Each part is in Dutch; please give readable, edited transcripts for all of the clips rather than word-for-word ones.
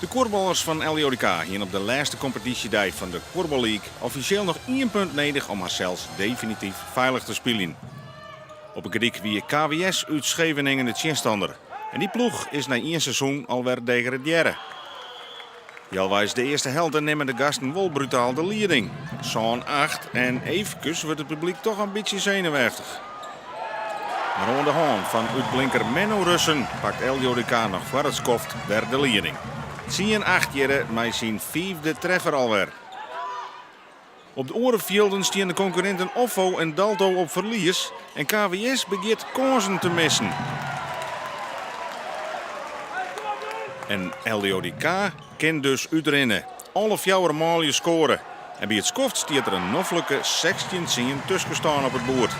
De korballers van LJODK hier op de laatste competitiedag van de Korbbal League officieel nog 1 punt nodig om haarzelfs definitief veilig te spelen. Op een gedik wie KWS uit Scheveningen de tegenstander. En die ploeg is na 1 seizoen alweer degraderen. Jalwijs de eerste helft nemen de gasten wel brutaal de leiding. Zo'n 8 en eventjes wordt het publiek toch een beetje zenuwachtig. Maar onder de hand van uitblinker Menno Russen pakt LJODK nog voor het skoft weer de leiding. 10-8 met zijn 5e treffer alweer. Op de orenvelden staan de concurrenten Offo en Dalto op verlies en KWS begint kansen te missen. En LJODK kan dus uitrennen. Alle 4 malen scoren. En bij het skoft stiert er een noffelijke 16-10 tussen staan op het boord.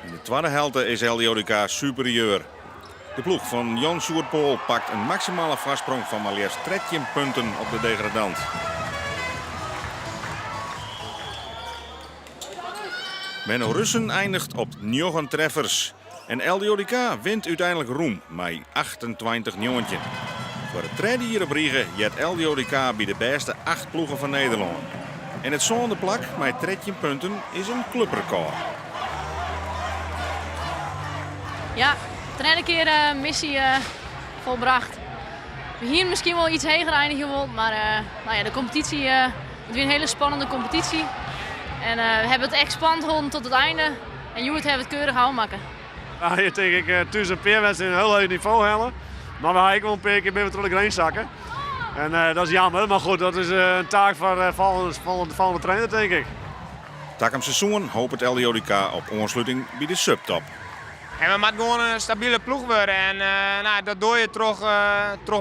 In de tweede helft is LJODK superieur. De ploeg van Jan Soertpool pakt een maximale voorsprong van maar liefst 13 punten op de degradant. Menno Russen eindigt op 9 treffers. En LJODK wint uiteindelijk roem met 28-9. Voor het tweede jaar op Riegen jet LJODK bij de beste 8 ploegen van Nederland. En het zonde plak met 13 punten is een clubrecord. Ja, tweede keer missie volbracht. We hier misschien wel iets hoger eindigen wil, maar de competitie, het is een hele spannende competitie. En we hebben het echt spannend gehouden tot het einde. En Joert heeft het keurig afmaken. Nou, hier tegen ik tussen een peerwedstrijd een heel hoog niveau halen. Maar we hebben wel een paar keer bij we erin zakken. En dat is jammer, maar goed, dat is een taak van de volgende trainer, denk ik. Takem seizoen hoopt het LJODK op aansluiting bij de subtop. En we moeten gewoon een stabiele ploeg worden. En dat doe je terug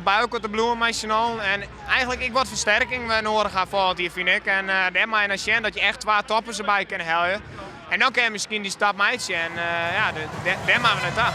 bij elkaar te bloemen met z'n allen. En eigenlijk ik wat versterking nodig gaan volgend jaar, vind ik. En daar maak je naar zien dat je echt 2 toppers erbij kan halen. En dan kun je misschien die stap maken. En daar maken we het af.